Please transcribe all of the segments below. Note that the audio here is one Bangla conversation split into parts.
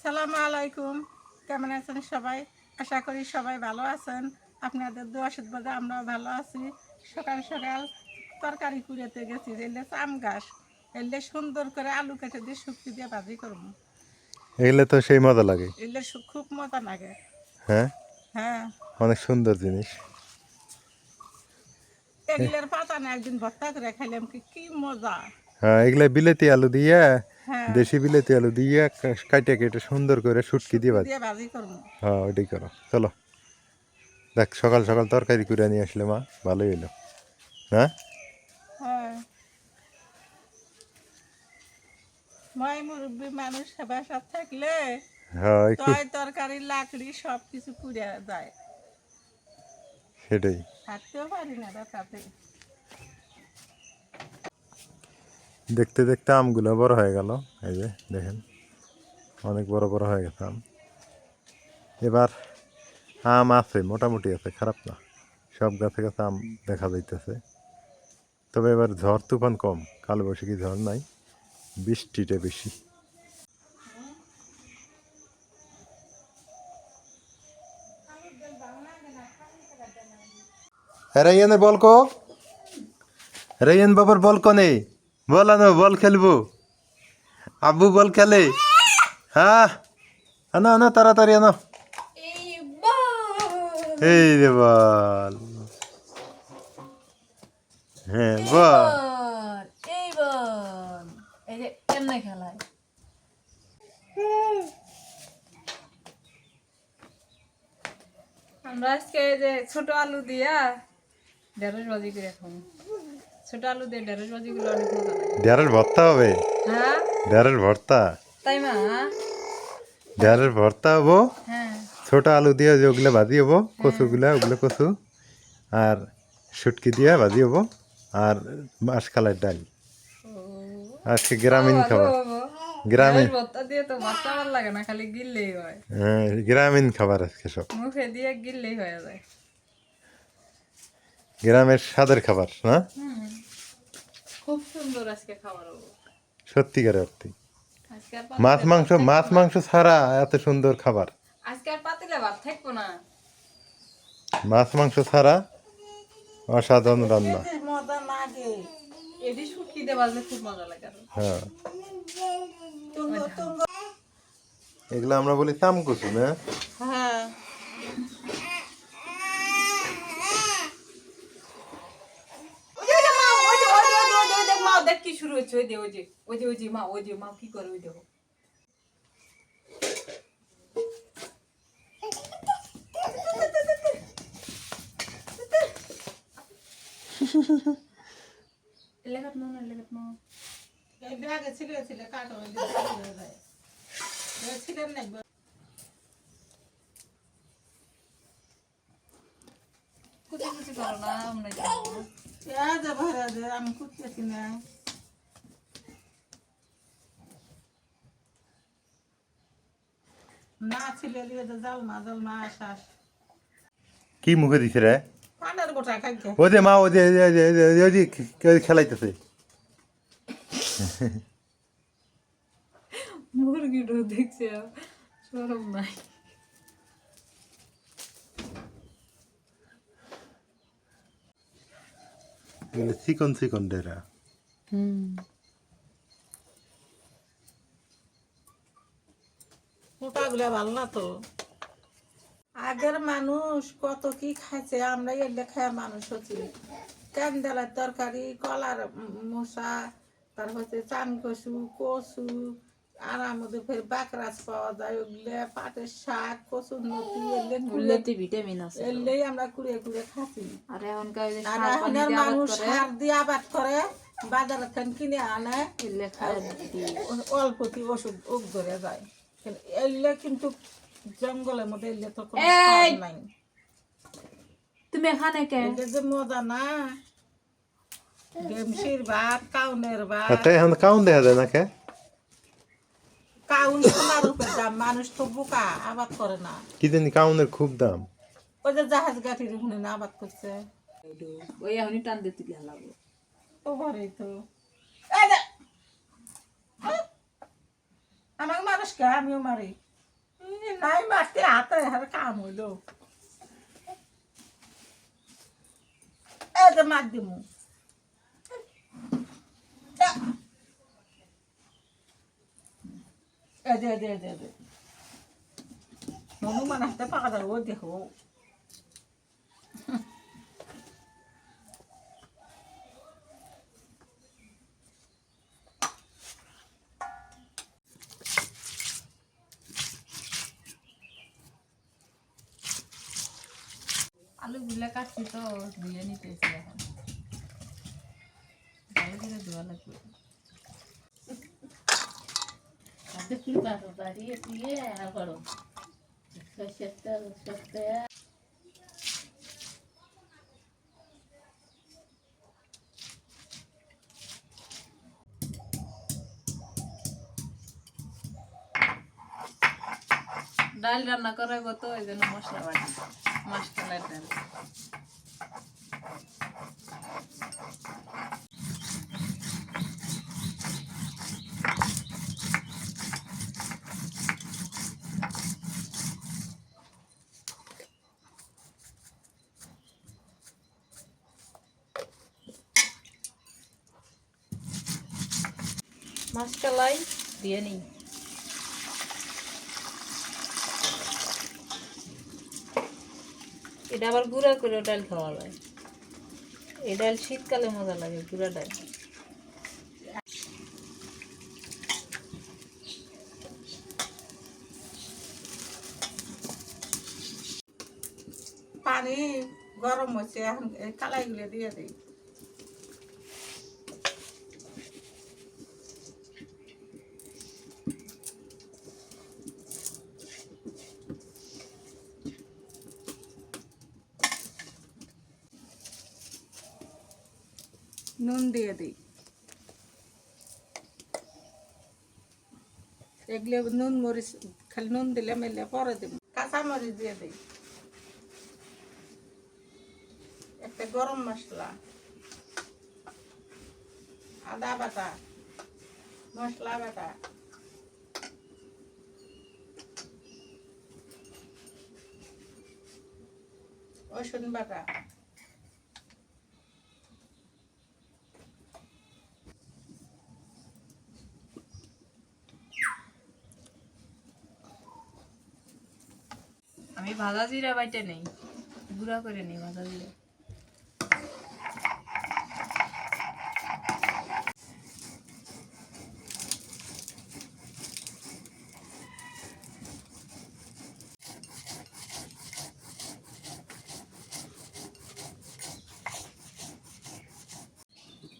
আসসালামু আলাইকুম। কেমন আছেন সবাই? আশা করি সবাই ভালো আছেন। আপনাদের দোয়া আশীর্বাদে আমরাও ভালো আছি। সকাল সকাল তরকারি কুড়াতে গেছি, এলে আম গাছ, এলে সুন্দর করে আলু কেটে দিয়ে শুক্তি দিয়ে ভাজি করবো। এগুলো তো সেই মজা লাগে। এলে খুব মজা লাগে। হ্যাঁ, হ্যাঁ, অনেক সুন্দর জিনিস। এগুলোর পাতা না একদিন ভর্তা করে খাইলাম, কি কি মজা। হ্যাঁ, এগুলা বিলেতি আলু দিয়ে, হ্যাঁ, দেশি বিলেতি আলু দিয়ে কাটে কেটে সুন্দর করে শুটকি দিয়ে শুক্তি ভাজি। দিয়ে ভাজি করবো। হ্যাঁ, ওইটাই করো। চলো দেখ, সকাল সকাল তরকারি করে নিয়ে আসলে মা, ভালোই হলো। হ্যাঁ, হ্যাঁ, মাই মুরব্বী মানুষ বাসা থাকলে হ্যাঁ, একটু তয় তরকারি লাকড়ি সব কিছু কুড়ে যায়, সেটাই। থাকতেও পারি না তাতে। দেখতে দেখতে আমগুলো বড় হয়ে গেল। এই যে দেখেন, অনেক বড় বড় হয়ে গেছে আম। এবার আম আছে, মোটামুটি আছে, খারাপ না। সব গাছে গাছে আম দেখা যাইতেছে। তবে এবার ঝড় তুফান কম, কালবৈশাখী ঝড় নাই, বৃষ্টিটা বেশি। রাইয়ানের বল কো, রাইয়ান বাবার বল কনে, বল আনো, বল খেলবো। আব্বু বল খেলে। হ্যাঁ, আনো আনো তাড়াতাড়ি আনো। এই রে বল। হ্যাঁ বল। এই যে কেমনে খেলায় আমরা আজকে এই যে ছোট আলু দিয়া ঢেঁড়স ভাজি করে খাবো। ছোট আলু দিয়ে ঢেঁড়স ভাজি গুলো অনেক মজা লাগে। ঢেঁড়স ভর্তা হবে। হ্যাঁ ঢেঁড়স ভর্তা, তাই মা? ঢেঁড়স ভর্তা হবো। হ্যাঁ ছোট আলু দিয়ে যে ওগুলো ভাজি হবো, কচুগুলা ওগুলো কচু, আর শুটকি দিয়ে ভাজি হবো, আর মাসকালের ডাল। আজকে গ্রামীণ খাবার। ঢেঁড়স গ্রামীণ, ভর্তা দিয়ে তো ভর্তা ভালো লাগে না, খালি গিললেই হয়। হ্যাঁ, গ্রামীণ খাবার আজকে সব। মুখে দিয়ে গিললেই হয়ে যায়। গ্রামের স্বাদের খাবার না, খুব সুন্দর আজকে খাবার হবো। সত্যিকার অর্থে। আজকে আর মাছ পাতিলে মাংস, ভাত থাকবো মাছ না। মাংস ছাড়া এত সুন্দর খাবার। আজকে আর পাতিলে ভাত থাকবো না। মাছ মাংস ছাড়া অসাধারণ রান্না। এতে মজা লাগে। এটি শুটকি দিয়ে ভাজলে খুব মজা লাগে আরো। হ্যাঁ, তুঙ্গ তুঙ্গ। এগুলো আমরা বলি চামকুচু না। হ্যাঁ, মা দেখ কি শুরু হচ্ছে, ওই যে মা কি করে, ওই দেখো। এলাকাত নাও। এই ব্যাগে ছিলে ছিলে কাটো হয়ে যায়। ছিলেন না একবার। কুচি কুচি করো না, আমরা যাবো। পেঁয়াজ ভরে দে, আমি কুটতেছি না। না ছিলে লিয়ে তো জালমা আসাস। কি মুখে দিছে রে? পানের গোটা খাইছে। ওই যে মা, ওই যে ওই যে কেউ খেলাইতেছে। মুরগিটাও দেখছে, সরম নাই। চিকন চিকন ডেরা। মোটাগুলা ভালো না তো। আগের মানুষ কত কি খাইছে, আমরা এলে খায় মানুষ হচ্ছি। ক্যান্ডেলের তরকারি, কলার মশা, তারপর হচ্ছে চান কচু, কচু, আর আমাদের ফের বাকরাস পাওয়া যায়, ওগুলো পাটের শাক, কচুর নতি, উল্লেতে ভিটামিন আছে। এলেই আমরা কুড়িয়ে কুড়িয়ে খাচ্ছি। আর এখনকার যে আর সার পানি এখনের দিয়ে আবাদ মানুষ করে, সার দিয়ে আবাদ করে, বাজারের থেকে কিনে আনে, এলে খায় দিয়ে। অল্পতি ওষুধ উগ ধরে যায়। এলে কিন্তু জঙ্গলের মধ্যে এলে তো কোনো এই! সার নাই। তুমি এখানে কে? এটা যে মজা না, ডেমসির ভাত, কাউনের ভাত। তাই এখন কাউন দেখা যায় না কে? কাউন সোনার উপর দাম, মানুষ তো বোকা, আবাদ করে না। কি জানি কাউনের খুব দাম। ওই যে জাহাজ গাঠির শুনে না আবাদ করছে, ওই এখনই টান দিয়ে তুলে হালাবো। ও ঘরেই তো। এই যে, আমাকে মানুষকে আমিও মারি। নাই মারতে হাতে হাতে কাম হইলো এই যে মার দিমু এই যে হনুমান হাতে পাকা যাবে ও দেখো আলুগুলা কাটছি তো ধুয়ে নিতেছি এখন ভালো করে ধোয়া লাগবে ডাল রান্না করা গত ওই জন্য মশলা বাটি মাসকলাইয়ের ডাল মাসকলাই দিয়ে নিই এটা আবার গুঁড়া করে ডাল খাওয়া যায় এই ডাল শীতকালে মজা লাগে গুঁড়া ডাল পানি গরম হচ্ছে এখন এই কালাইগুলো দিয়ে দিই নুন দিয়ে দিই এগুলো নুন মরিচ খালি নুন দিলে মেলে পরে দিব কাঁচা মরিচ দিয়ে দিই একটা গরম মশলা আদা বাটা মশলা বাটা রসুন বাটা আমি ভাজা জিরা বাইটে নেই গুঁড়া করে নেই ভাজা জিরা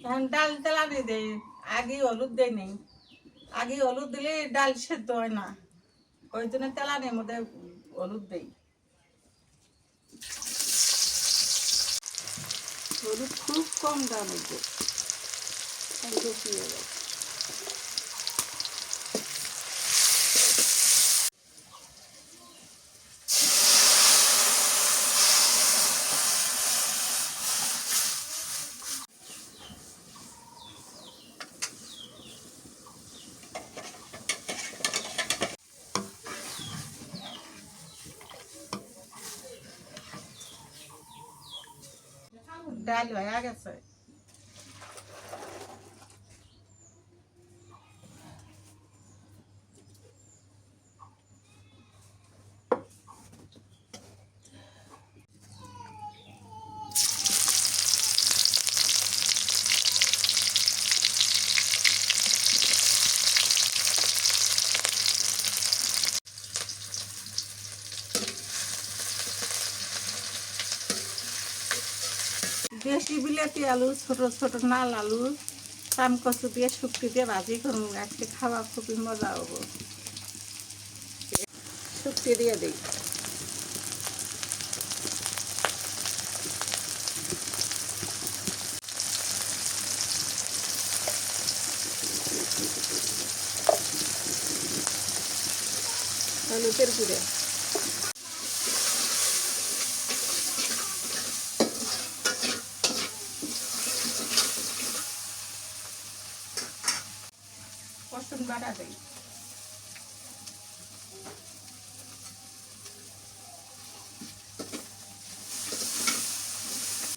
এখন ডাল তেলানি দেই আগে হলুদ দেই নেই আগে হলুদ দিলে ডাল সেদ্ধ হয় না ওই জন্য তেলানির মধ্যে হলুদ দেই হলুদ খুব কম দাম হইছে বেশি হয়ে যায় ডাল হয়ে গেছে দেশি বিলেতি আলু ছোট ছোট নাল আলু চাম কচু দিয়ে শুক্তি দিয়ে ভাজি করবো আজকে খাওয়া খুবই মজা হবো শুক্তি দিয়ে দিই হলুদের গুঁড়ে রসুন বাটা দিই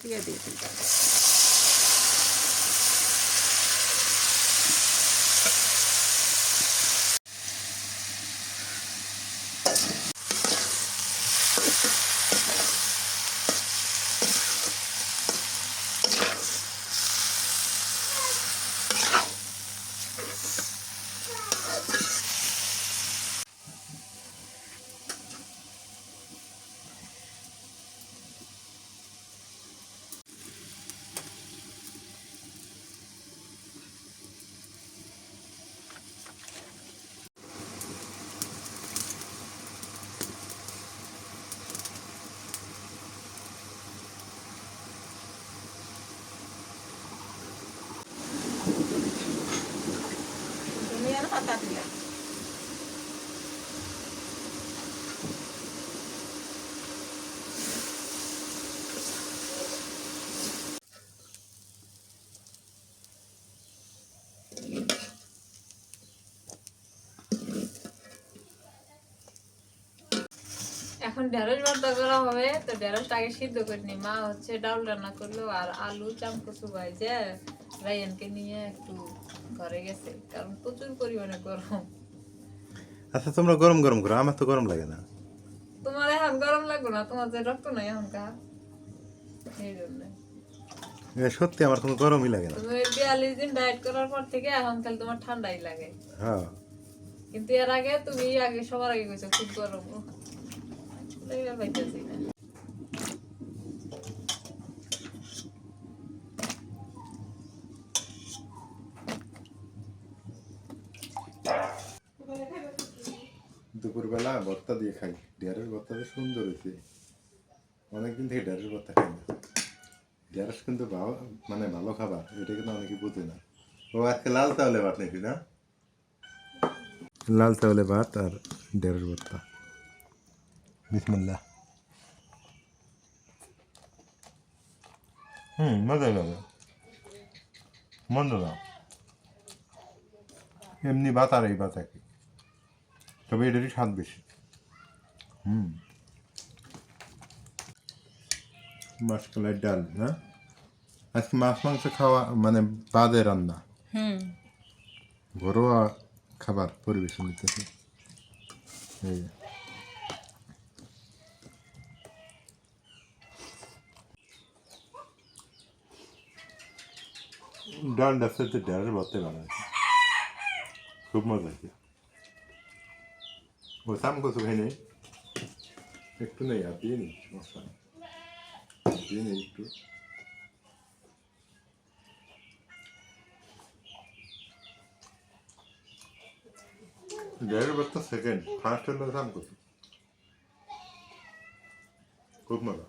দিয়ে দিয়েছি। ধনিয়ার পাতা দিলাম। এখন ঢেঁড়স ভর্তা করা হবে, তো ঢেঁড়সটা আগে সিদ্ধ করে নি। মা হচ্ছে ডাল রান্না করলো আর আলু চামকচু ভাইজে রায়ানকে নিয়ে একটু ঘরে গেছে, কারণ প্রচুর পরিমাণে গরম। আচ্ছা তোমরা গরম গরম করো, আমার তো গরম লাগে না। তোমার এখন গরম লাগবে না, তোমার যে রক্ত নাই এখনকার, সেই জন্য। সত্যি আমার কোনো গরমই লাগে না। তুমি 42 দিন ডায়েট করার পর থেকে এখন খালি তোমার ঠান্ডাই লাগে, হ্যাঁ কিন্তু এর আগে তুমি আগে সবার আগে কইছো খুব গরম। লেগে পাইতেছি না। দুপুরবেলা ভর্তা দিয়ে খাই, ঢেঁড়স ভর্তাটা সুন্দর হয়েছে। অনেকদিন থেকে ঢেঁড়স ভর্তা খাই না। ঢেঁড়স কিন্তু মানে ভালো খাবার, এটা কিন্তু অনেকে বুঝে না। ও আজকে লাল চাউলে ভাত নিয়েছি না, লাল চাউলে ভাত আর ঢেঁড়স ভর্তা। বিসমিল্লাহ। মজা লাগে, মন্দ না। এমনি ভাত আর এই ভাত একই, তবে এটারই স্বাদ বেশি। মাসকলাই ডাল না, আজকে মাছ মাংস খাওয়া মানে বাদে রান্না, ঘরোয়া খাবার পরিবেশন দিতেছে। এই ডালটার সাথে ঢেঁড়স ভর্তা ভালো আছে, খুব মজা আছে। ও সাম কচু খাই নেই, একটু নেই আর দিয়ে নিই, সমস্যা নেই, দিয়ে নিই একটু। ঢেঁড়স ভর্তা সেকেন্ড, ফার্স্ট হলো সাম কচু, খুব মজা।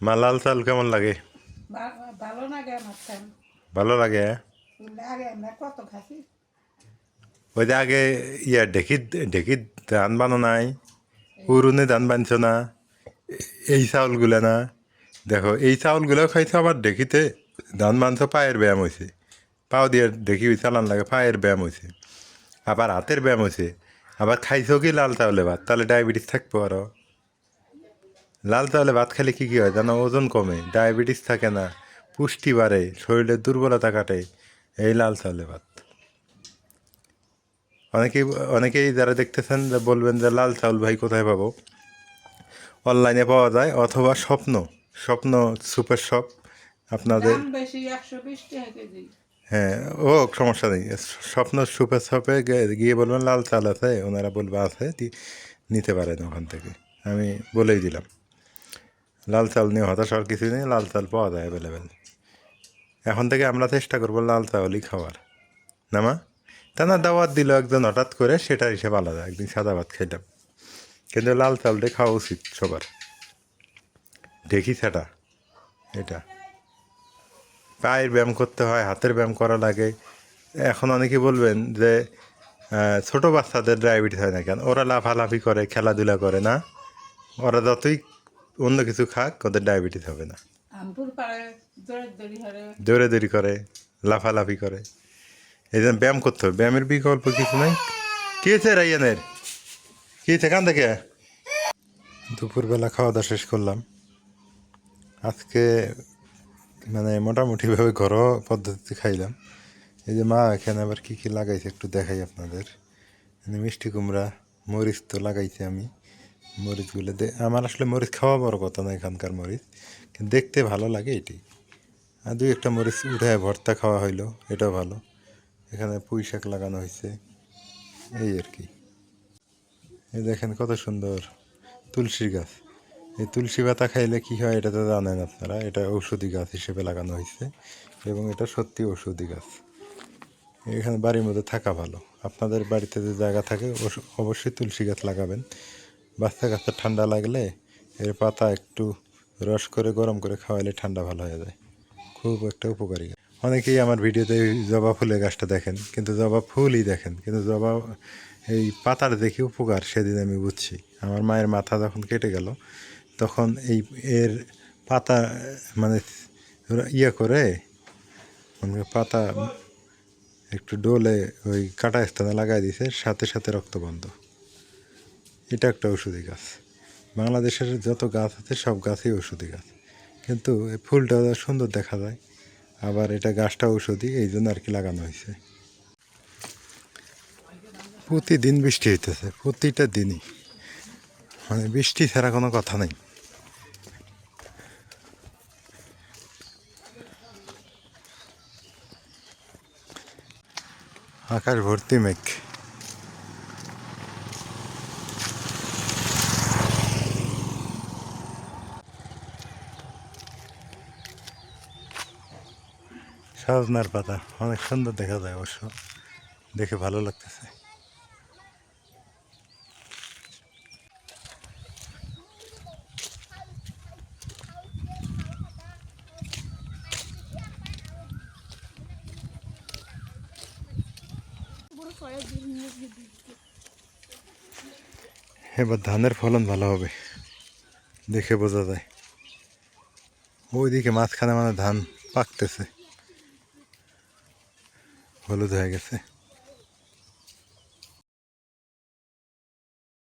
মা লাল চাল কেমন লাগে? ভালো লাগে আমার খান, ভালো লাগে। আগে আমরা কত খাসি। ওই যে আগে ঢেকি ঢেকি ধান বানো নাই, উরুনে ধান বানছো না, এই চাউলগুলো না, দেখো এই চাউলগুলো খাইছো, আবার ঢেকিতে ধান বানছো, পায়ের ব্যায়াম হয়েছে, পাও দিয়ে ঢেকি চালান লাগে, পায়ের ব্যায়াম হয়েছে, আবার হাতের ব্যায়াম হয়েছে। আবার খাইছো কি লাল চাউলে ভাত, তাহলে ডায়াবেটিস থাকবো আরো। লাল চাউলে ভাত খেলে কী কী হয় জানো? ওজন কমে, ডায়াবেটিস থাকে না, পুষ্টি বাড়ে, শরীরের দুর্বলতা কাটে, এই লাল চাউলে ভাত। অনেকেই যারা দেখতেছেন বলবেন যে লাল চাউল ভাই কোথায় পাবো? অনলাইনে পাওয়া যায়, অথবা স্বপ্ন সুপার শপ আপনাদের। দাম বেশি, 120 টাকা কেজি। হ্যাঁ, ও সমস্যা নেই, স্বপ্ন সুপার শপে গিয়ে বলবেন লাল চাল আছে, ওনারা বলবে আছে, নিতে পারেন ওখান থেকে। আমি বলেই দিলাম, লাল চাল নিয়ে হতাশ হওয়ার কিছু নেই, লাল চাল পাওয়া যায় অ্যাভেলেবেল। এখন থেকে আমরা চেষ্টা করবো লাল চাউলই খাওয়ার, না মা? তা না, দাওয়াত দিল একজন হঠাৎ করে, সেটার হিসেব আলাদা, একদিন সাদা ভাত খেলাম, কিন্তু লাল চাউলটা খাওয়া উচিত সবার। দেখি সেটা, এটা পায়ের ব্যায়াম করতে হয়, হাতের ব্যায়াম করা লাগে। এখন অনেকে বলবেন যে ছোটো বাচ্চাদের ডায়াবেটিস হয় না কেন? ওরা লাফালাফি করে, খেলাধুলা করে না, ওরা যতই অন্য কিছু খাক, ওদের ডায়াবেটিস হবে না। আমপুর পাড়ে দৌড়াদৌড়ি করে, লাফালাফি করে, এই জন্য ব্যায়াম করতে হবে, ব্যায়ামের বিকল্প কিছু নাই। কী হয়েছে রাইয়ানের? কী হয়েছে, কান থেকে? দুপুরবেলা খাওয়া দাওয়া শেষ করলাম। আজকে মানে মোটামুটিভাবে ঘরোয়া পদ্ধতিতে খাইলাম। এই যে মা এখানে আবার কী কী লাগাইছে একটু দেখাই আপনাদের। এখানে মিষ্টি কুমড়া, মরিচ তো লাগাইছি আমি। মরিচগুলো আমার আসলে মরিচ খাওয়া বড় কথা না, এখানকার মরিচ কিন্তু দেখতে ভালো লাগে এটি। আর দুই একটা মরিচ উঠে ভর্তা খাওয়া হইলো, এটাও ভালো। এখানে পুঁই শাক লাগানো হয়েছে, এই আর কি। এই দেখেন কত সুন্দর তুলসী গাছ। এই তুলসী পাতা খাইলে কী হয় এটা তো জানেন আপনারা, এটা ঔষধি গাছ হিসেবে লাগানো হয়েছে এবং এটা সত্যি ঔষধি গাছ। এখানে বাড়ির মধ্যে থাকা ভালো। আপনাদের বাড়িতে যে জায়গা থাকে অবশ্যই তুলসী গাছ লাগাবেন। বাচ্চা কাচ্চা ঠান্ডা লাগলে এর পাতা একটু রস করে গরম করে খাওয়াইলে ঠান্ডা ভালো হয়ে যায়। খুব একটা উপকারী। অনেকেই আমার ভিডিওতে জবা ফুলের গাছটা দেখেন, কিন্তু জবা ফুলই দেখেন, কিন্তু জবা এই পাতার দেখি উপকার সেদিন আমি বুঝছি। আমার মায়ের মাথা যখন কেটে গেল তখন এর পাতা মানে করে মানে পাতা একটু ডোলে ওই কাটা স্থানে লাগাই দিয়েছে, সাথে সাথে রক্ত বন্ধ। এটা একটা ঔষধি গাছ। বাংলাদেশের যত গাছ আছে সব গাছই ঔষধি গাছ, কিন্তু এই ফুলটা সুন্দর দেখা যায়, আবার এটা গাছটা ঔষধি, এই জন্য আর কি লাগানো হয়েছে। প্রতিদিন বৃষ্টি হইতেছে, প্রতিটা দিনই, মানে বৃষ্টি ছাড়া কোনো কথা নেই। আকাশ ভর্তি মেঘ। সজনার পাতা অনেক সুন্দর দেখা যায়, অবশ্য দেখে ভালো লাগতেছে। এবার ধানের ফলন ভালো হবে, দেখে বোঝা যায়। ওইদিকে মাঝখানে মানে ধান পাকতেছে, হলুদ হয়ে গেছে।